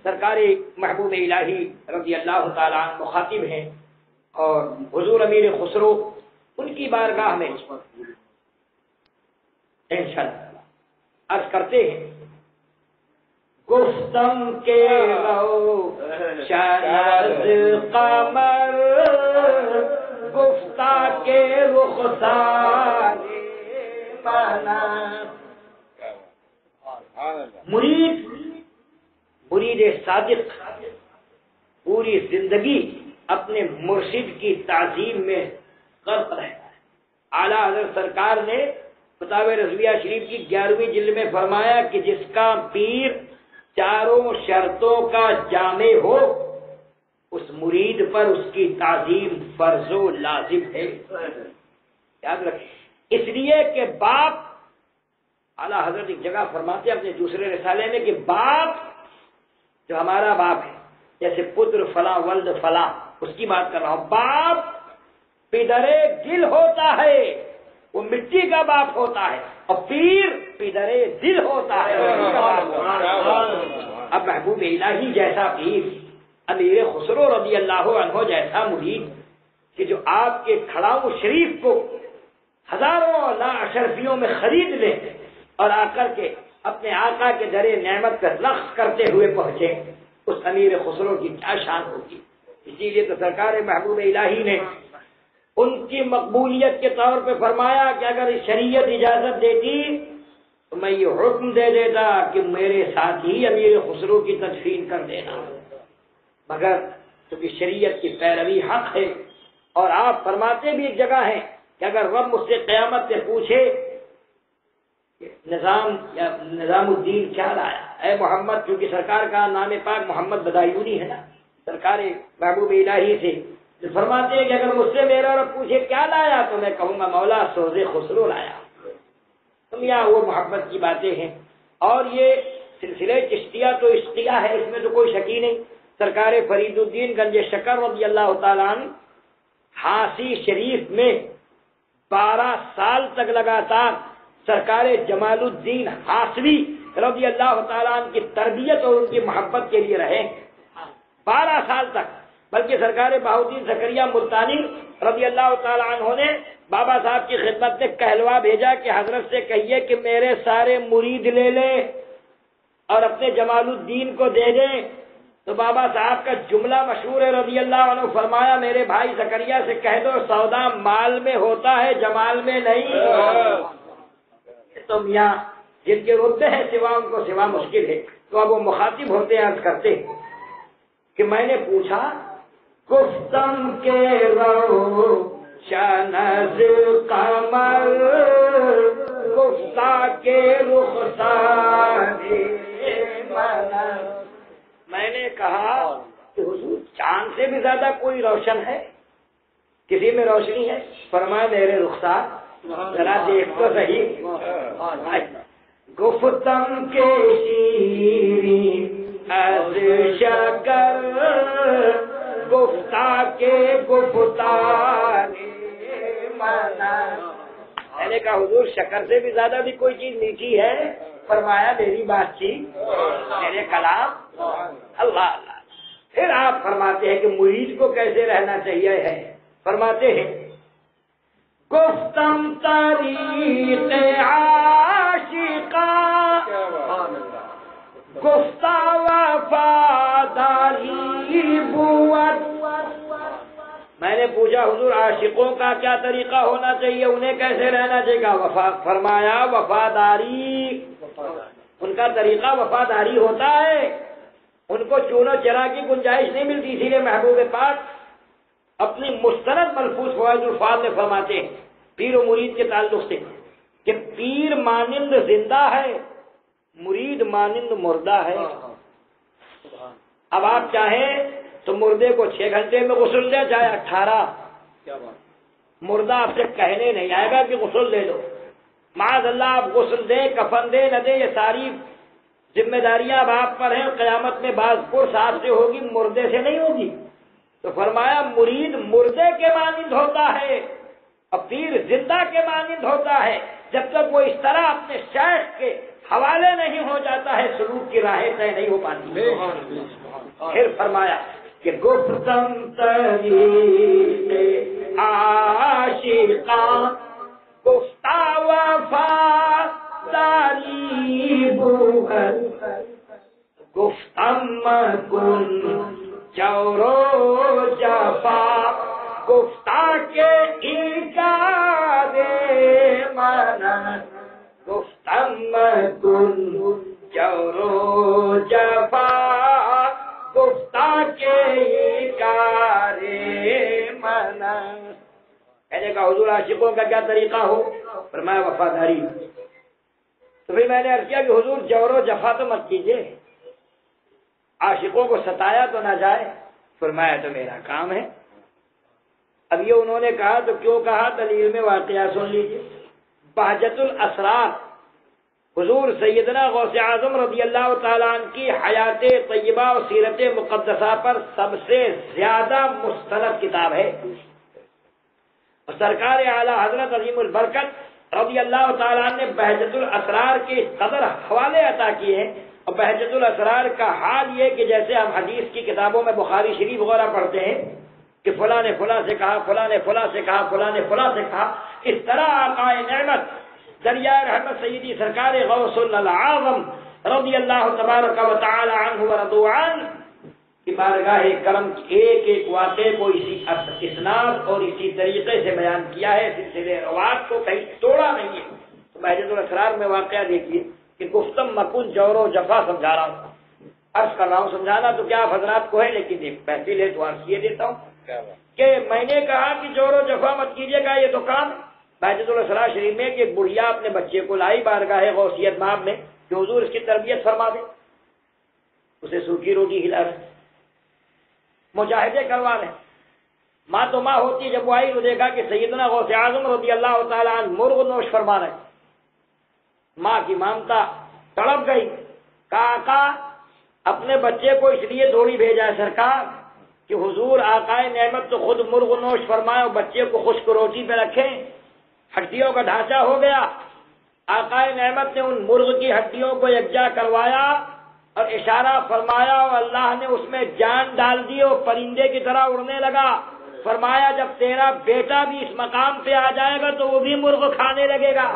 سرکار محبوب الہی رضی اللہ تعالیٰ عنہ مخاطب ہیں اور حضور امیر خسرو ان کی بارگاہ میں انشاءاللہ عرض کرتے ہیں گفتم کے روشن از قمر گفتہ کے رخسار بنا مرید صادق پوری زندگی اپنے مرشد کی تعظیم میں غرق رہتا ہے۔ اعلیٰ حضرت سرکار نے فتاوی رضویہ شریف کی 11ویں جلد میں فرمایا کہ جس کا پیر چاروں شرطوں کا جامع ہو اس مرید پر اس کی تعظیم فرض و لازم ہے۔ یاد رکھیں، اس لیے کہ باپ، اعلیٰ حضرت ایک جگہ فرماتے ہیں اپنے دوسرے رسالے میں کہ باپ جو ہمارا باپ ہے، جیسے پتر فلاں ولد فلاں، اس کی بات کر رہا ہوں، باپ پدرے دل ہوتا ہے، وہ مٹی کا باپ ہوتا ہے، اور پیر پدرے دل ہوتا ہے۔ اب محبوب الہی جیسا پیر، امیر خسرو رضی اللہ عنہ جیسا مرید کہ جو آپ کے کھڑاؤں شریف کو ہزاروں لا اشرفیوں میں خرید لیں اور آ کر کے اپنے آقا کے در نعمت پر رقص کرتے ہوئے پہنچے، اس امیر خسرو کی کیا شان ہوگی۔ اسی لیے تو سرکار محبوب الہی نے ان کی مقبولیت کے طور پہ فرمایا کہ اگر شریعت اجازت دیتی تو میں یہ حکم دے دیتا کہ میرے ساتھ ہی امیر خسرو کی تدفین کر دینا، مگر کیونکہ شریعت کی پیروی حق ہے۔ اور آپ فرماتے بھی ایک جگہ ہیں کہ اگر رب مجھ سے قیامت سے پوچھے نظام الدین کیا لایا، اے محمد، کیونکہ سرکار کا نام پاک محمد بدایونی ہے نا، سرکار محبوب الہی سے فرماتے ہیں کہ اگر مجھ سے میرا رب پوچھے کیا لایا تو میں کہوں گا مولا سوز خسرو لایا۔ یہاں وہ محبت کی باتیں ہیں، اور یہ سلسلہ چشتیہ تو عشقیہ ہے، اس میں تو کوئی شکی نہیں۔ سرکار فرید الدین گنج شکر رضی اللہ تعالیٰ عنہ ہاسی شریف میں 12 سال تک لگاتار سرکار جمال الدین ہاسوی رضی اللہ تعالیٰ عنہ کی تربیت اور ان کی محبت کے لیے رہے 12 سال تک، بلکہ سرکار بہاؤالدین زکریا ملتانی رضی اللہ تعالیٰ عنہ نے بابا صاحب کی خدمت میں کہلوا بھیجا کہ حضرت سے کہیے کہ میرے سارے مرید لے لیں اور اپنے جمال الدین کو دے دیں۔ تو بابا صاحب کا جملہ مشہور ہے رضی اللہ عنہ، فرمایا میرے بھائی زکریا سے کہہ دو سودا مال میں ہوتا ہے جمال میں نہیں۔ تو میاں جن کے رتبے ہیں سوا ان کو سوا مشکل ہے، تو اب وہ مخاطب ہوتے ہیں، عرض کرتے ہیں کہ میں نے پوچھا گفتم کے روشن از قمر گفتہ کے رخسار منر، میں نے کہا کہ حضور چاند سے بھی زیادہ کوئی روشن ہے، کسی میں روشنی ہے؟ فرمایا میرے رخسار، ذرا دیکھ تو صحیح۔ گفتم کے شیریں از شکر گفتہ کے گفتار منر، میں نے کہا حضور شکر سے بھی زیادہ بھی کوئی چیز میٹھی ہے؟ فرمایا میری بات چیت، میرے کلام۔ اللہ اللہ۔ پھر آپ فرماتے ہیں کہ مرید کو کیسے رہنا چاہیے ہے، فرماتے ہیں گفتم طریق عاشقاں گفتہ وفاداری بود، میں نے پوچھا حضور عاشقوں کا کیا طریقہ ہونا چاہیے، انہیں کیسے رہنا چاہیے؟ فرمایا وفاداری، ان کا طریقہ وفاداری ہوتا ہے، ان کو چونو چرا کی گنجائش نہیں ملتی۔ اسی لیے محبوب پاک اپنی مستند ملفوظ فوائد الفاظ میں فرماتے ہیں پیر و مرید کے تعلق سے کہ پیر مانند زندہ ہے، مرید مانند مردہ ہے۔ اب آپ چاہیں تو مردے کو 6 گھنٹے میں غسل دیں، چاہے 18، مردہ آپ سے کہنے نہیں آئے گا کہ غسل دے دو۔ معاذ اللہ آپ غسل دیں، کفن دیں نہ دیں، یہ ساری ذمہ داریاں اب آپ پر ہیں، قیامت میں بعض پرس آپ سے ہوگی، مردے سے نہیں ہوگی۔ تو فرمایا مرید مردے کے مانند ہوتا ہے اور پیر زندہ کے مانند ہوتا ہے، جب تک وہ اس طرح اپنے شیخ کے حوالے نہیں ہو جاتا ہے، سلوک کی راہیں طے نہیں ہو پاتی۔ پھر فرمایا کہ گفتم طریق عاشقاں گفتہ وفاداری بود، گفتم کن جور و جفا گفتہ کے انکار منت، گفتم کن جور و جفا گفتہ کے انکار منت۔ کہنے کا حضور عاشقوں کا کیا طریقہ ہو؟ فرمایا وفاداری۔ تو پھر میں نے عرض کیا کہ حضور جور و جفا تو مت کیجیے، عاشقوں کو ستایا تو نہ جائے۔ فرمایا تو میرا کام ہے۔ اب یہ انہوں نے کہا تو کیوں کہا، دلیل میں واقعہ سن لیجیے۔ بہجت الاسرار حضور سیدنا غوث اعظم رضی اللہ تعالیٰ عنہ کی حیات طیبہ اور سیرت مقدسہ پر سب سے زیادہ مستند کتاب ہے، اور سرکار اعلیٰ حضرت عظیم البرکت رضی اللہ تعالیٰ عنہ نے بہجت الاسرار کے قدر حوالے عطا کیے ہیں۔ اور بہجت الاسرار کا حال یہ کہ جیسے ہم حدیث کی کتابوں میں بخاری شریف وغیرہ پڑھتے ہیں کہ فلاں نے فلاں سے کہا، فلاں نے فلاں سے کہا، فلاں نے فلاں سے کہا، اس طرح آقا نعمت دریائے رحمت سیدی سرکار غوث العظم رضی اللہ تبارک و تعالی عنہ ورضوا عنہ کی بارگاہ کرم کی ایک ایک واقعے کو اسی اسناد اور اسی طریقے سے بیان کیا ہے، سلسلے روات کو کہیں توڑا نہیں ہے۔ تو بہجت الاسرار میں واقعہ دیکھیے کہ گفتم مکن جور و جفا سمجھا رہا ہوں، عرض کر رہا ہوں، سمجھانا تو کیا حضرات کو ہے، لیکن ایک محفل ہے تو عرض کیے دیتا ہوں کہ میں نے کہا کہ جور و جفا مت کیجیے گا، یہ تو کام ہے۔ بہجت الاسرار شریف میں کہ ایک بڑھیا اپنے بچے کو لائی بارگاہ غوثیت ماب میں کہ حضور اس کی تربیت فرما دے، اسے سوکھی روٹی کھلا رہے، مجاہدے کروا رہے۔ ماں تو ماں ہوتی ہے، جب وہ آئی تو دیکھا کہ سیدنا غوث اعظم رضی اللہ تعالیٰ عنہ مرغ نوش فرما رہے۔ ماں کی ممتا تڑپ گئی، کہا آقا اپنے بچے کو اس لیے تھوڑی بھیجا ہے سرکار کہ حضور آقائے نعمت تو خود مرغ نوش فرمائے اور بچے کو خشک روٹی پہ رکھیں، ہڈیوں کا ڈھانچہ ہو گیا۔ آقائے نعمت نے ان مرغ کی ہڈیوں کو یکجا کروایا اور اشارہ فرمایا اور اللہ نے اس میں جان ڈال دی اور پرندے کی طرح اڑنے لگا۔ فرمایا جب تیرا بیٹا بھی اس مقام پہ آ جائے گا تو وہ بھی مرغ کھانے لگے گا۔